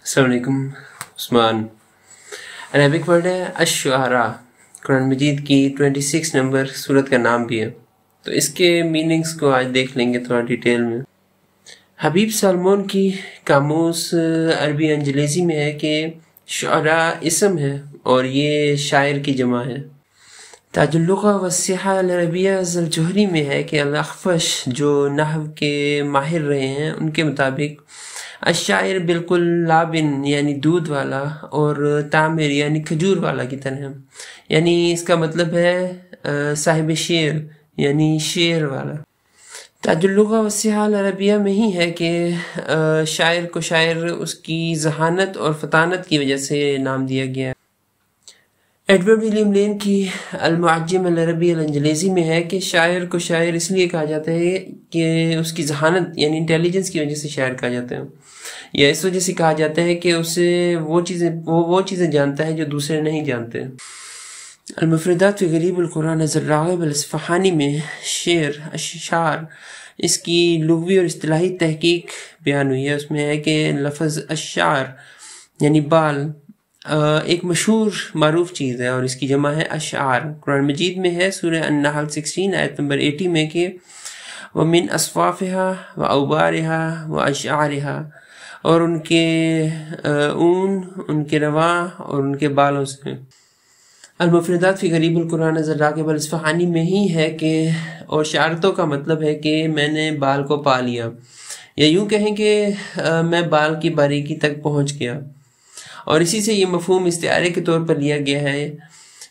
السلام علیکم عثمان Arabic word ہے الشعراء، قرآن مجید کی 26 نمبر سورت کا نام بھی ہے، تو اس کے میننگز کو آج دیکھ لیں گے تھوڑا ڈیٹیل میں۔ حبیب سالمون کی قاموس عربی انجلیزی میں ہے کہ شعراء اسم ہے اور یہ شاعر کی جمع ہے۔ تاج اللغہ والسیحہ العربیہ زلجوہری میں ہے کہ الاخفش جو نحو کے ماہر رہے ہیں ان کے مطابق الشاعر بالکل لابن یعنی دودھ والا اور تامر یعنی کھجور والا کی طرح، یعنی اس کا مطلب ہے صاحب شعر یعنی شعر والا۔ تاج اللغہ والسیحہ العربیہ میں ہی ہے کہ شاعر کو شاعر اس کی ذہانت اور فطانت کی وجہ سے نام دیا گیا ہے۔ ایڈورڈ ولیم لین کی المعجم العربی الانجلیزی میں ہے کہ شاعر کو شاعر اس لیے کہا جاتا ہے کہ اس کی ذہانت یعنی انٹیلیجنس کی وجہ سے شاعر کہا جاتا ہے، یا اس وجہ سے کہا جاتا ہے کہ اسے وہ چیزیں جانتا ہے جو دوسرے نہیں جانتے۔ المفردات فی غریب القرآن الراغب الاصفہانی میں شعر اشعار اس کی لغوی اور اصطلاحی تحقیق بیان ہوئی ہے۔ اس میں ہے کہ لفظ اشعار یعنی بال ایک مشہور معروف چیز ہے اور اس کی جمع ہے اشعار۔ قرآن مجید میں ہے سورہ النحل 16 آیت نمبر 80 میں کہ وَمِنْ أَصْفَافِهَا وَأَوْبَارِهَا وَأَشْعَارِهَا، اور ان کے اون، ان کے رواں اور ان کے بالوں سے۔ المفردات فی غریب القرآن الراغب الاصفہانی میں ہی ہے کہ اور شعارتوں کا مطلب ہے کہ میں نے بال کو پا لیا، یا یوں کہیں کہ میں بال کی باریکی تک پہنچ گیا، اور اسی سے یہ مفہوم استعارے کے طور پر لیا گیا ہے۔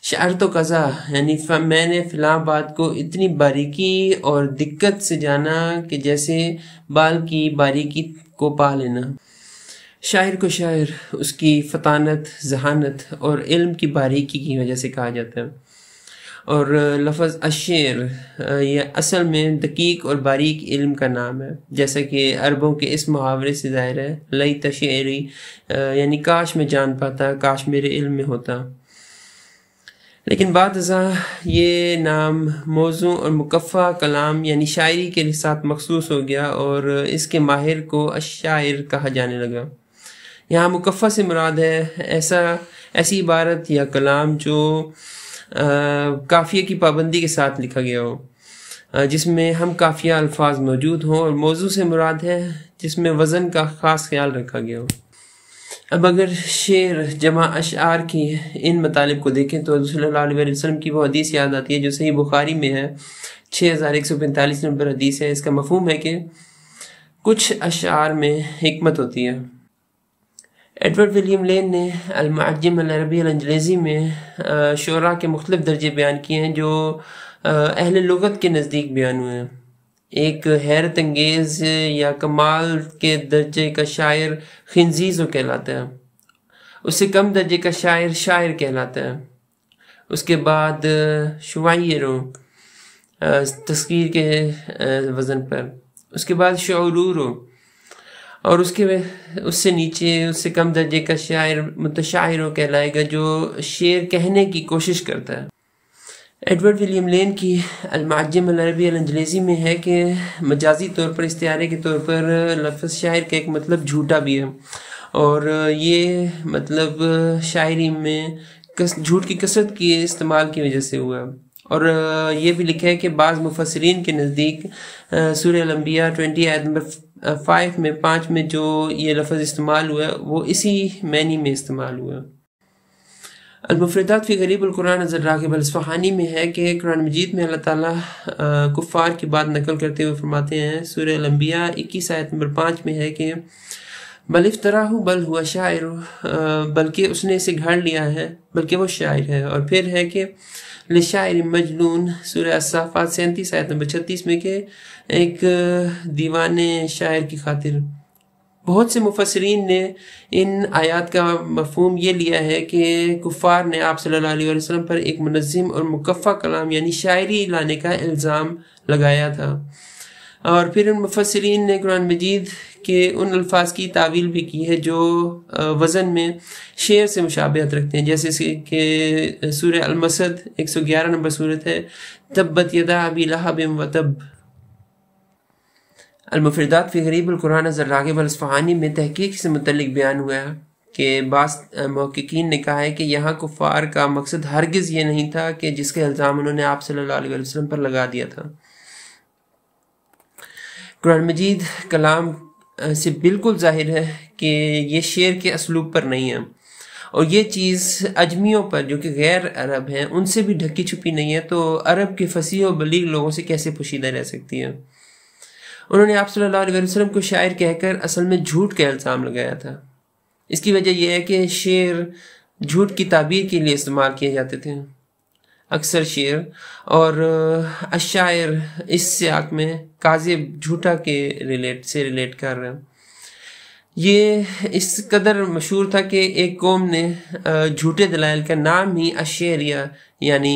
شعرت و قضا یعنی میں نے فلاں بات کو اتنی باریکی اور دقت سے جانا کہ جیسے بال کی باریکی کو پا لینا۔ شاعر کو شاعر اس کی فطانت، ذہانت اور علم کی باریکی کی وجہ سے کہا جاتا ہے۔ اور لفظ الشعر یہ اصل میں دقیق اور باریک علم کا نام ہے، جیسا کہ عربوں کے اس محاورے سے ظاہر ہے لیت شعری، یعنی کاش میں جان پاتا، کاش میرے علم میں ہوتا۔ لیکن بعد ازاں یہ نام موزوں اور مکفہ کلام یعنی شاعری کے ساتھ مخصوص ہو گیا اور اس کے ماہر کو الشاعر کہا جانے لگا۔ یہاں مکفہ سے مراد ہے ایسی عبارت یا کلام جو قافیے کی پابندی کے ساتھ لکھا گیا ہو، جس میں ہم قافیہ الفاظ موجود ہوں، اور موضوع سے مراد ہے جس میں وزن کا خاص خیال رکھا گیا ہو۔ اب اگر شعر جمع اشعار کی ان مطالب کو دیکھیں تو رسول صلی اللہ علیہ وسلم کی وہ حدیث یاد آتی ہے جو صحیح بخاری میں ہے، 6145 نمبر حدیث ہے۔ اس کا مفہوم ہے کہ کچھ اشعار میں حکمت ہوتی ہے۔ ایڈورڈ ولیم لین نے المعجم العربی الانجلیزی میں شعراء کے مختلف درجے بیان کیے ہیں جو اہل لغت کے نزدیک بیان ہوئے ہیں۔ ایک حیرت انگیز یا کمال کے درجے کا شاعر خنزیزو کہلاتا ہے، اس سے کم درجے کا شاعر شاعر کہلاتا ہے، اس کے بعد شعیروں تصغیر کے وزن پر، اس کے بعد شعرورو، اور اس سے نیچے اس سے کم درجے کا شاعر متشاعروں کہلائے گا جو شعر کہنے کی کوشش کرتا ہے۔ ایڈورڈ ولیم لین کی المعجم العربی الانجلیزی میں ہے کہ مجازی طور پر استعارے کے طور پر لفظ شاعر کا ایک مطلب جھوٹا بھی ہے، اور یہ مطلب شاعری میں جھوٹ کی کثرت کی استعمال کی وجہ سے ہوا ہے۔ اور یہ بھی لکھا ہے کہ بعض مفسرین کے نزدیک سورہ الانبیاء 20 آیت نمبر 5 میں جو یہ لفظ استعمال ہوا ہے وہ اسی معنی میں استعمال ہوا ہے۔ المفردات فی غریب القرآن الراغب الاصفہانی میں ہے کہ قرآن مجید میں اللہ تعالیٰ کفار کی بات نقل کرتے ہوئے فرماتے ہیں، سورہ الانبیاء 21 آیت نمبر 5 میں ہے کہ بل افتراہ بل ہوا شاعر، بلکہ اس نے اسے گھڑ لیا ہے، بلکہ وہ شاعر ہے۔ اور پھر ہے کہ لشاعر مجنون، سورہ الصافات 37 آیت نمبر 36 میں کہ ایک دیوانے شاعر کی خاطر۔ بہت سے مفسرین نے ان آیات کا مفہوم یہ لیا ہے کہ کفار نے آپ صلی اللہ علیہ وسلم پر ایک منظم اور مکفہ کلام یعنی شاعری لانے کا الزام لگایا تھا، اور پھر ان مفسرین نے قرآن مجید کے ان الفاظ کی تعویل بھی کی ہے جو وزن میں شعر سے مشابہت رکھتے ہیں، جیسے کہ سورہ المسد 111 نمبر سورت ہے تبت یدا ابی لہب و تب۔ المفردات فی غریب القرآن اثر راغب الاصفہانی میں تحقیق سے متعلق بیان ہوا ہے کہ بعض محققین نے کہا ہے کہ یہاں کفار کا مقصد ہرگز یہ نہیں تھا کہ جس کے الزام انہوں نے آپ صلی اللہ علیہ وسلم پر لگا دیا تھا۔ قرآن مجید کلام سے بالکل ظاہر ہے کہ یہ شعر کے اسلوب پر نہیں ہے، اور یہ چیز اجمیوں پر جو کہ غیر عرب ہیں ان سے بھی ڈھکی چھپی نہیں ہے، تو عرب کے فصیح و بلیغ لوگوں سے کیسے پوشیدہ رہ سکتی ہے؟ انہوں نے آپ صلی اللہ علیہ وسلم کو شاعر کہہ کر اصل میں جھوٹ کا الزام لگایا تھا۔ اس کی وجہ یہ ہے کہ شعر جھوٹ کی تعبیر کے لیے استعمال کیے جاتے تھے، اکثر شعر اور الشاعر اس سیاق میں کاذب جھوٹا کے ریلیٹ کر رہے ہیں۔ یہ اس قدر مشہور تھا کہ ایک قوم نے جھوٹے دلائل کا نام ہی الشعریہ یعنی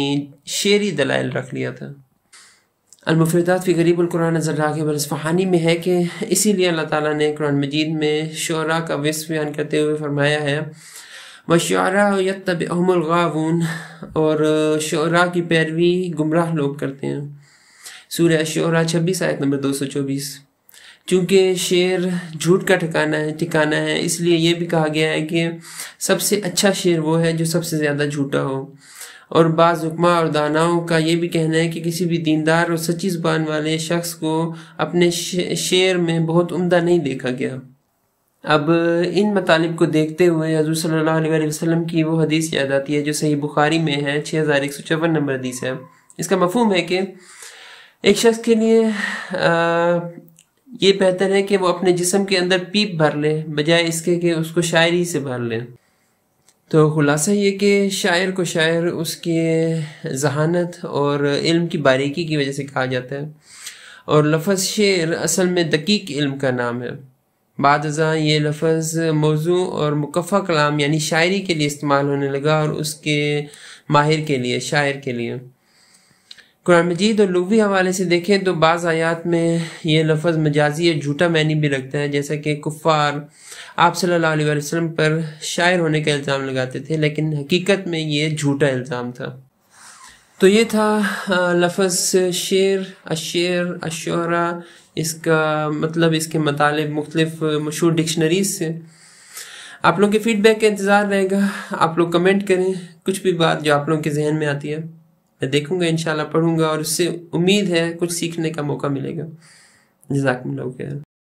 شعری دلائل رکھ لیا تھا۔ المفردات فی غریب القرآن اثر راغب الاصفہانی میں ہے کہ اسی لیے اللہ تعالیٰ نے قرآن مجید میں شعراء کا وصف بیان کرتے ہوئے فرمایا ہے وَالشُّعَرَاءُ يَتَّبِعُهُمُ الْغَاوُونَ، اور شعراء کی پیروی گمراہ لوگ کرتے ہیں۔ سورہ الشعراء 26 آیت نمبر 224۔ چونکہ شعر جھوٹ کا ٹھکانہ ہے، اس لیے یہ بھی کہا گیا ہے کہ سب سے اچھا شعر وہ ہے جو سب سے زیادہ جھوٹا ہو، اور بعض حکماء اور داناؤں کا یہ بھی کہنا ہے کہ کسی بھی دیندار اور سچی زبان والے شخص کو اپنے شعر میں بہت عمدہ نہیں دیکھا گیا۔ اب ان مطالب کو دیکھتے ہوئے حضور صلی اللہ علیہ وسلم کی وہ حدیث یاد آتی ہے جو صحیح بخاری میں ہے، 6154 نمبر حدیث ہے۔ اس کا مفہوم ہے کہ ایک شخص کے لیے یہ بہتر ہے کہ وہ اپنے جسم کے اندر پیپ بھر لے بجائے اس کے کہ اس کو شاعری سے بھر لے۔ تو خلاصہ یہ کہ شاعر کو شاعر اس کے ذہانت اور علم کی باریکی کی وجہ سے کہا جاتا ہے، اور لفظ شعر اصل میں دقیق علم کا نام ہے۔ بعد ازاں یہ لفظ موضوع اور مکفہ کلام یعنی شاعری کے لیے استعمال ہونے لگا، اور اس کے ماہر کے لیے، شاعر کے لیے۔ قرآن مجید اور لغوی حوالے سے دیکھیں تو بعض آیات میں یہ لفظ مجازی اور جھوٹا معنی بھی رکھتا ہے، جیسا کہ کفار آپ صلی اللہ علیہ وسلم پر شاعر ہونے کا الزام لگاتے تھے، لیکن حقیقت میں یہ جھوٹا الزام تھا۔ تو یہ تھا لفظ شعر، الشعر، الشعراء، اس کا مطلب، اس کے مطالب مختلف مشہور ڈکشنریز سے۔ آپ لوگوں کے فیڈ بیک کا انتظار رہے گا، آپ لوگ کمنٹ کریں کچھ بھی بات جو آپ لوگوں کے ذہن میں آتی ہے، میں دیکھوں گا، انشاءاللہ پڑھوں گا، اور اس سے امید ہے کچھ سیکھنے کا موقع ملے گا۔ جزاکم اللہ خیر۔